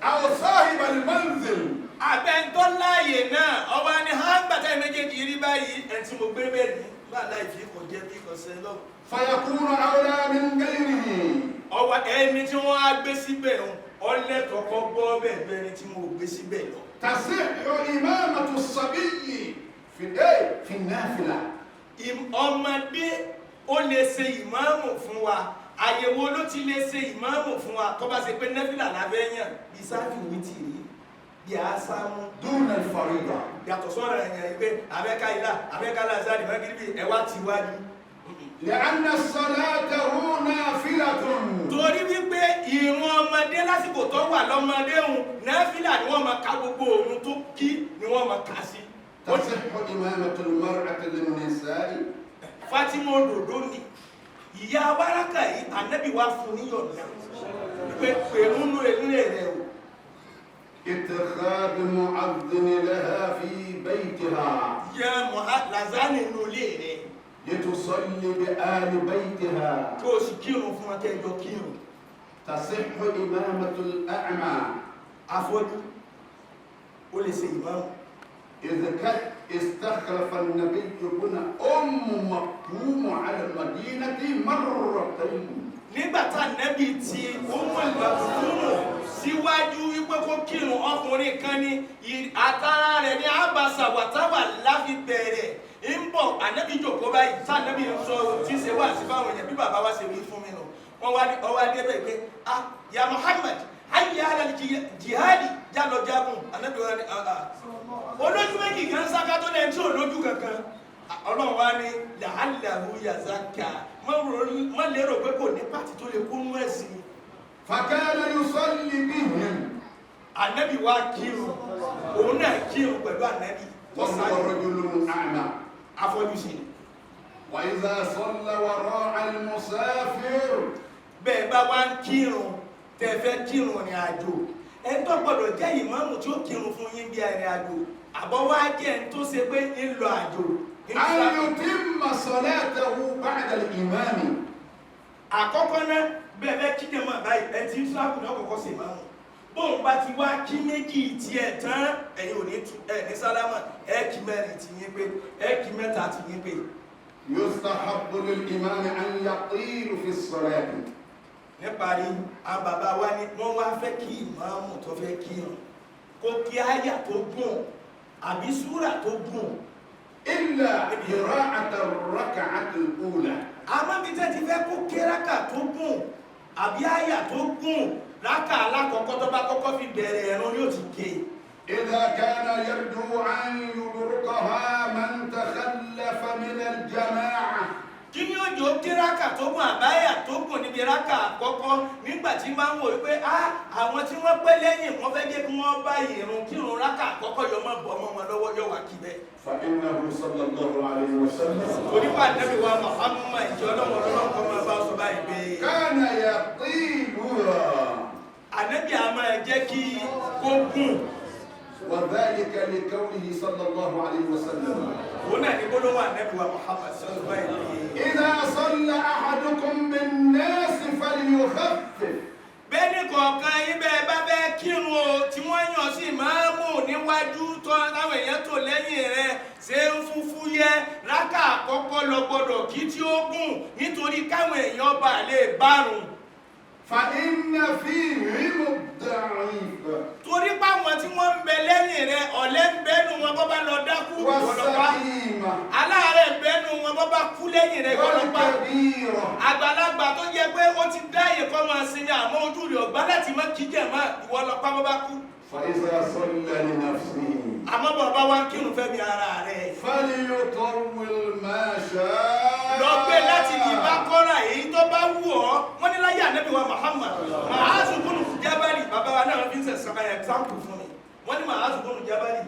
Speaker 2: àwọn sáàhì balùmọ́ǹzìl
Speaker 1: àbẹ̀ntọ́ láàyè náà ọba ní hàǹgbàtà méjèèjì rí báyìí ẹ̀ tí mo gbé mẹ́rin bá láì fi kò jẹ́ bí kò sẹ́ lọ.
Speaker 2: fàyàkúrò àwòrán mi ń gẹ́rì
Speaker 1: ọwọ́ ẹni tí wọ́n á gbé síbẹ̀ ọlẹ́tọ̀ọ́kọ́ gbọ́ bẹ́ẹ̀ bẹ́ẹ̀ tí mo gbé síbẹ̀ lọ.
Speaker 2: tàṣíhù ìmáàmàtù sàbíyì fi náfìlà.
Speaker 1: ọmọdé ó lè ṣe ìmáàmù fún wa àyẹ̀wò ló ti lè ṣe ìmáàmù fún wa tó bá ṣe pé náfìlà lábẹ́ yàn bí sáfì wítìrì bí àṣàmú
Speaker 2: dúnà fàrídà.
Speaker 1: yàtọ̀ sọ́rọ̀ ẹ̀yàn pé abẹ́ká ilá abẹ́ká lázàrì mẹ́gíríbì ẹwà ti wájú.
Speaker 2: لأن الصلاة نافلة.
Speaker 1: torí wípé ìrun ọmọdé lásìkò tó wà lọ́mọdé òun náfìlà ni wọ́n máa ka gbogbo òun tó kí ni wọ́n máa kà sí.
Speaker 2: تصح إمامة المرأة للنساء.
Speaker 1: Fatima òdòdó ni ìyá wárákà yìí ànábì wá fún níyọ̀nà pé pèrún nú ilé rẹ̀ o.
Speaker 2: اتخاذ مؤذن لها في بيتها.
Speaker 1: yẹ Lázánì nú ilé rẹ̀.
Speaker 2: لتصلي بآل بيتها.
Speaker 1: kí o sì kírun fún akẹ́jọ kírun.
Speaker 2: تصح إمامة الأعمى.
Speaker 1: afọ́jú ó lè ṣe ìmáàmù.
Speaker 2: إذا كان استخلف النبي ابن مكتوم على المدينة مرتين.
Speaker 1: nígbà tá nẹ́bí tí Maktum síwájú wípé kó kírun ọkùnrin kan ní àtàrà rẹ̀ ní àbàṣà wàtáwà láfi bẹ̀rẹ̀ ń bọ̀ ànẹ́bí jòkó báyìí tá nẹ́bí ń sọ tí ṣe wá sí fáwọn èèyàn bí bàbá wa ṣe wí fún mi nù wọ́n wá ọwọ́ adébẹ̀ pé ah ya Muhammad hayya ala jihadi jálọ jagun ànẹ́bí wa ní olójú méjì kan sáká tó lẹ́yìn tí ò lójú kankan ọlọ́run wá ní làálàáhù yazaka má lérò pé kò ní pàtì tó lè kúnú ẹ̀sìn.
Speaker 2: fakana yusalli bihim.
Speaker 1: ànábì wá kírun òun náà kírun pẹ̀lú ànábì.
Speaker 2: rajulun a'ma.
Speaker 1: afọ́jú sí ni.
Speaker 2: wa idha salla wara'a al-musafir.
Speaker 1: bẹ́ẹ̀ bá wá ń kírun tẹ́ fẹ́ kírun ní àjò ẹ tó gbọ́dọ̀ jẹ́ ìmáàmù tí ó kírun fún yín bí ẹ̀rìn àjò àbọ̀ wá jẹ́ ń tó ṣe pé ń lọ àjò.
Speaker 2: an yutimma salatahu ba'da al-imam.
Speaker 1: àkọ́kọ́ náà bẹ́ẹ̀ bẹ́ẹ̀ kí jẹ́ máa báyìí ẹ ti ń sáàkù náà kọ́kọ́ sí ìmáàmù bóun bá ti wá kí méjì tiẹ̀ tán ẹ̀yin ò ní sálámà ẹ kí mẹ́rin ti yín pé ẹ kí mẹ́ta ti yín pé.
Speaker 2: yustahabbu lil-imam an yatilu fi as-salati.
Speaker 1: níparí àwọn bàbá wa ni wọ́n wá fẹ́ kí ìmáàmù tó fẹ́ kírun kó kí àyà tó gùn àbí súrà tó gùn.
Speaker 2: illa qira'at ar-rak'at al-ula.
Speaker 1: àmọ́ bí tẹ́ ti fẹ́ kó ké rákà tó gùn àbí àyà tó gùn rákà alákọ̀ọ́kọ́ tó bá kọ́kọ́ fi bẹ̀rẹ̀ ẹ̀rùn yóò ti ké.
Speaker 2: idha kana yarju an yudrikaha man takhallafa min al-jama'ah.
Speaker 1: kí ni òjò kíráka tó gùn àbáyà tó gùn níbi ráka àkọ́kọ́ nígbà tí máa ń wò wípé àwọn tí wọ́n pẹ́ lẹ́yìn wọ́n fẹ́ jẹ́ kí wọ́n bá ìrun kírun ráka àkọ́kọ́ yọ mọ́ bọ́ mọ́ wọn lọ́wọ́ yọ wá kí bẹ́ẹ̀.
Speaker 2: fa innahu sallallahu alayhi wa sallam.
Speaker 1: onípa àdébí wa Muhammad ìjọ ọlọ́wọ́ kọ́ máa bá sọ báyìí pé.
Speaker 2: kana yatiluha.
Speaker 1: ànábì a máa jẹ́ kí kó gùn.
Speaker 2: wa dhalika li qawlihi sallallahu alayhi wa sallam.
Speaker 1: òun náà ní gbólóhùn ànábì wa Muhammad sọ báyìí.
Speaker 2: إذا صلى أحدكم بالناس فليخفف.
Speaker 1: bẹ́ẹ̀ni kọ̀ọ̀kan yín bẹ́ẹ̀ bá bẹ́ẹ̀ kírun o tí wọ́n yàn sí ìmáàmù níwájú tó táwọn èèyàn tó lẹ́yìn rẹ̀ ṣe ń fúfú yẹ rákà àkọ́kọ́ lọ gbọ́dọ̀ kí tí ó gùn nítorí káwọn èèyàn bá lè bárùn.
Speaker 2: فإن فيهم الضعيف.
Speaker 1: torí páwọn tí wọ́n ń bẹ lẹ́yìn rẹ̀ ọ̀lẹ ń bẹ́nu wọn bọ́ bá lọ dákú ìwọ̀lọ́pá aláàárẹ̀ ń bẹ́nu wọn bọ́ bá kú lẹ́yìn rẹ̀ ìwọ̀lọ́pá àgbàlagbà tó jẹ́ pé ó ti dá ìkọ́ máa sinmi àmọ́ ojú rẹ̀ ọ̀gbá láti má kí jẹ̀ mọ́ ìwọ̀lọ́pá bọ́ bá kú.
Speaker 2: فإذا صلى لنفسه.
Speaker 1: àmọ́ bàbá wa ń kírun fẹ́ mi ara rẹ̀.
Speaker 2: فليطول ما شاء.
Speaker 1: lọ gbé láti ní Bákọ́rà èyí tó bá wù ọ́ wọ́n ní láyé ànábì wa Muhammad Màázù bùnú Jábálì bàbá wa náà fi ń sẹ̀sán ẹ̀sáǹpù fún mi wọ́n ní Màázù bùnú Jábálì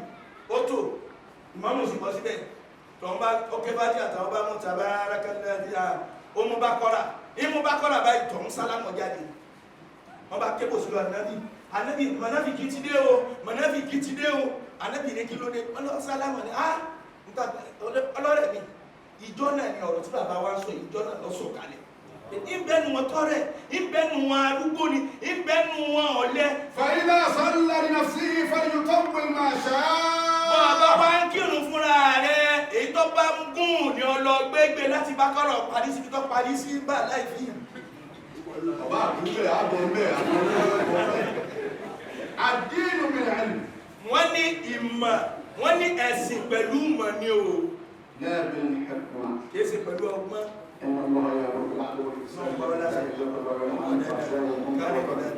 Speaker 1: ó tó ìmáàmù sì bọ́ síbẹ̀ tọ́n bá ókè bá jẹ́ àtàwọn bá mú tabarakalladi ó mú Bákọ́rà báyìí tọ́n sálámọ̀ jáde wọ́n bá kébò sílùú ànábì anabi mọ̀nàfíkì ti dé o mọ̀nàfíkì ti dé o anabi ní kí ló dé ọlọ́sálámà ni ọlọ́rẹ̀ mi ìjọ náà ni ọ̀rọ̀ tí bàbá wa sọ ìjọ náà lọ sọ kalẹ̀ ìbẹ́nu wọn tọ́rẹ̀ ìbẹ́nu wọn arúgbó ni ìbẹ́nu wọn ọ̀lẹ.
Speaker 2: fàyínà sọ́lá ní nàfsí fàyínà tó ń pè máa ṣá.
Speaker 1: bàbá wa ń kírun fúnra rẹ̀ èyí tó bá ń gùn ní ọlọ́gbẹ́gbẹ́ láti bá kọ́rọ̀ parí sí tó parí sí bá láì fi hàn.
Speaker 2: bàbá àdúgbò àbọ̀ mẹ́ àdínú mi rẹ̀ ni.
Speaker 1: wọ́n ní ìmọ̀ wọ́n ní ẹ̀sìn pẹ̀lú ìmọ̀ ni o.
Speaker 2: lẹ́ẹ̀bí ní ẹ̀kọ́.
Speaker 1: kì í ṣe pẹ̀lú ọgbọ́n.
Speaker 2: إن الله يأمر بالعدل والإحسان وإيتاء ذي القربى وينهى عن الفحشاء والمنكر والبغي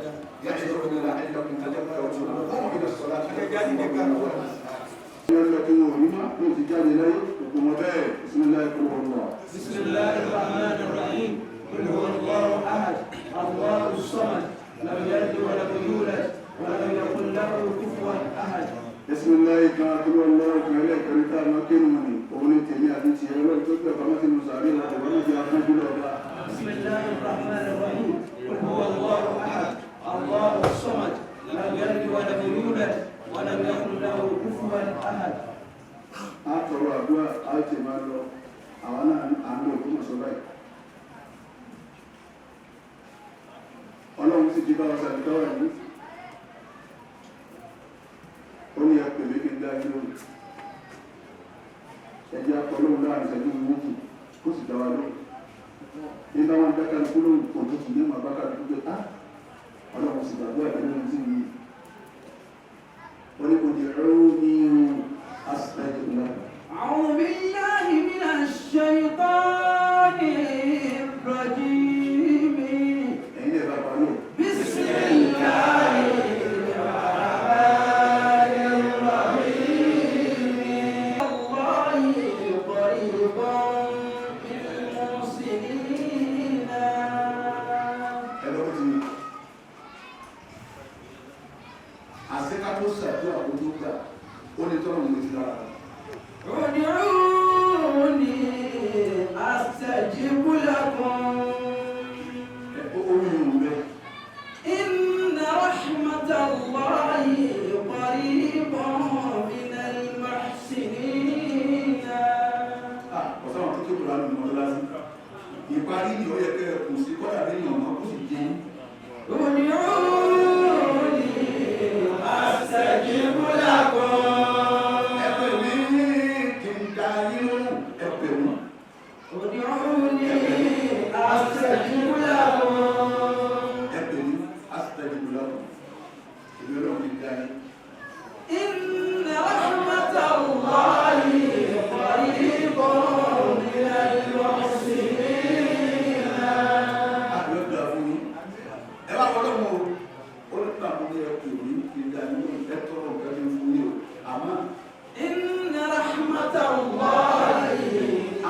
Speaker 2: يعظكم لعلكم تذكرون قوموا إلى الصلاة بسم الله الرحمن الرحيم
Speaker 3: قل هو الله أحد الله الصمد لم يلد ولم يولد ولم يكن له كفوا أحد
Speaker 2: بسم الله كاتب الله كله كريتا مكينوني ومن تيمي أديتي الله تبقى فمتي مسارين ومن جاءنا جلوبا
Speaker 3: بسم الله الرحمن الرحيم قل هو الله أحد الله الصمد لم يلد ولم يولد ولم يكن له كفوا أحد
Speaker 2: أترى أبوا أتي مالو أنا أنا أقول مسؤولي Ọlọ́run sì ti bá wa ṣàdúrà yìí ó ní ẹ̀pẹ̀ méjì ń dájú lónìí ẹjẹ́ akọlóhùn láàrin ìṣẹ́jú méjì ó sì dáwà lónìí nígbà wọn dákà ní kúrò òtútù ní ọmọ abákà tó gbé á Ọlọ́run sì gbàgbọ́ ẹ̀bẹ̀ lónìí sí yìí ó ní kò di ẹ̀rọ ní asìlẹ̀ ìlú
Speaker 3: أعوذ بالله من الشيطان الرجيم
Speaker 2: ẹ̀yin ẹ̀ bá pa lóò
Speaker 3: بسم الله الرحمن الرحيم الله قريبا بالمحسنين
Speaker 2: ẹ̀rọ ti àṣekà tó ṣàdúrà kó tó gbà ó ní tọ́lọ̀ ní ti lára
Speaker 3: ادعوني أستجب لكم
Speaker 2: orí ìrùn bẹ́ẹ̀
Speaker 3: إن رحمة الله قريب من المحسنين
Speaker 2: ọ̀sán tó tó kùránù ní ọdún lásì ìparí ni ó yẹ kẹ́ kù sí kọ́dà lẹ́yìn ọ̀nà kó sì jẹ́
Speaker 3: ادعوني أستجب لكم
Speaker 2: ẹ̀pẹ̀ mi kì í da yín lóhùn ẹ̀pẹ̀ mi
Speaker 3: ادعوني أستجب لكم
Speaker 2: ẹ̀pẹ̀ mi asìtẹ́jì lọ́wọ́ ìlú ọlọ́run kì í da yín.
Speaker 3: إن رحمة الله قريب من المحسنين
Speaker 2: àbẹ̀wò fún yín ẹ bá wọlé wọn o ó ní pàmò ní ẹ̀pẹ̀ mi kì í da yín lóhùn ẹ̀tọ́ ọ̀gá mi fún yín o àmọ́
Speaker 3: إن رحمة الله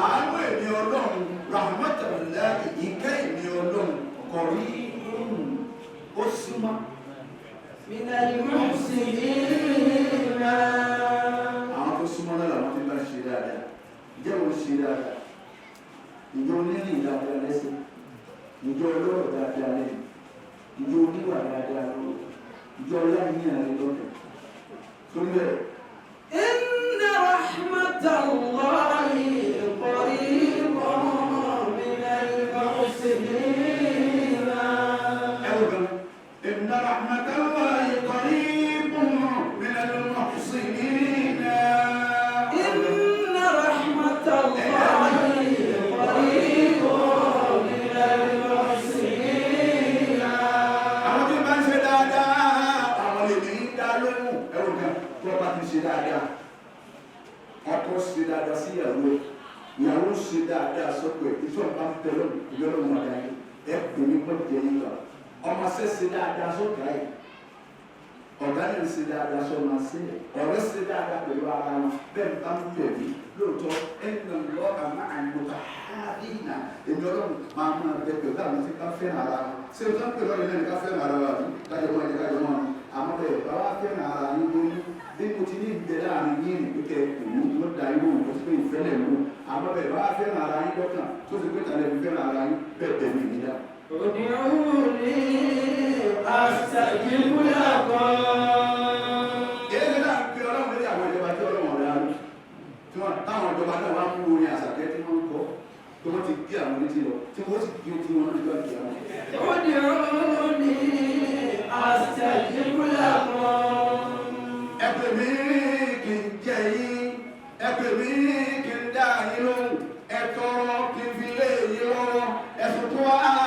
Speaker 2: àánú èmi ọlọ́run rahmatullahi ìkẹ́ èmi ọlọ́run kọ̀rí ó súnmọ́
Speaker 3: من المحسنين
Speaker 2: àwọn tó súnmọ́ náà làwọn tí bá ṣe dáadáa jẹ́ òun ṣe dáadáa ìjọ onírìn dáadáa lẹ́sẹ̀ ìjọ ọlọ́rọ̀ dáadáa lẹ́yìn ìjọ oníwà dáadáa lọ́wọ́ ìjọ ọláníyàn rẹ lọ́dọ̀ tó ń bẹ̀rẹ̀
Speaker 3: إن رحمة الله قريب من المحسنين
Speaker 2: ẹ̀wọ̀n إن رحمة الله قريب من المحسنين
Speaker 3: إن رحمة الله قريب من المحسنين
Speaker 2: àwọn tí bá ń ṣe dáadáa àwọn lè ní dá lóhùn ẹ̀wọ̀n kan tó bá ti ṣe dáadáa ọkọ ṣe dáadáa sí ìyàwó ìyàwó ṣe dáadáa sọ́kọ ẹ̀ ìṣọ́ bá ń tẹ̀lé ìyọ́nà ọmọdé ayé ẹ̀ pè ní pọ́ọ̀tì ẹ̀yìn lọ ọmọ ṣe ṣe dáadáa sọ́kà ẹ̀ ọ̀gá náà ṣe dáadáa sọ máa ṣe ọ̀rẹ́ ṣe dáadáa pẹ̀lú ara wọn bẹ́ẹ̀ bá ń tẹ̀lé lóòótọ́ ẹ̀nà lọ́ àmà àyùkà hádìínà èmi ọlọ́run máa máa bẹ pẹ̀lú àwọn tí ká fẹ́ràn ara wọn ṣé o tán pè lọ́rọ̀ ilé ní ká fẹ́ràn ara wa bí kájọ wọn ẹ̀jẹ̀ kájọ wọn àmọ́ bẹ́ẹ̀ bá wá fẹ́ràn ara yín lóyún bí mo ti ní ìgbẹ́ láàrin yín ní pípẹ́ òun ló da inú òun tó ti pé ìfẹ́lẹ̀ mú àmọ́ bẹ́ẹ̀ bá wá fẹ́ràn ara yín lọ́kàn tó ti pé tàlẹ́ fi fẹ́ràn ara yín bẹ́ẹ̀ bẹ́ẹ̀ mi níyà.
Speaker 3: ادعوني أستجب لكم.
Speaker 2: Èyí náà ń pe ọlọ́run lórí àwọn ìjọba tí ọlọ́run ọ̀rẹ́ àlù. Tí wọ́n táwọn ìjọba náà wá mú orin àṣàkẹ́ tí wọ́n ń kọ́. Tí wọ́n ti gbé àwọn létí lọ. Tí wọ́n sì gbé tí wọ́n nígbà tí àwọn.
Speaker 3: ادعوني أستجب لكم.
Speaker 2: Ẹ pè mí kì í jẹ yín. Ẹ pè mí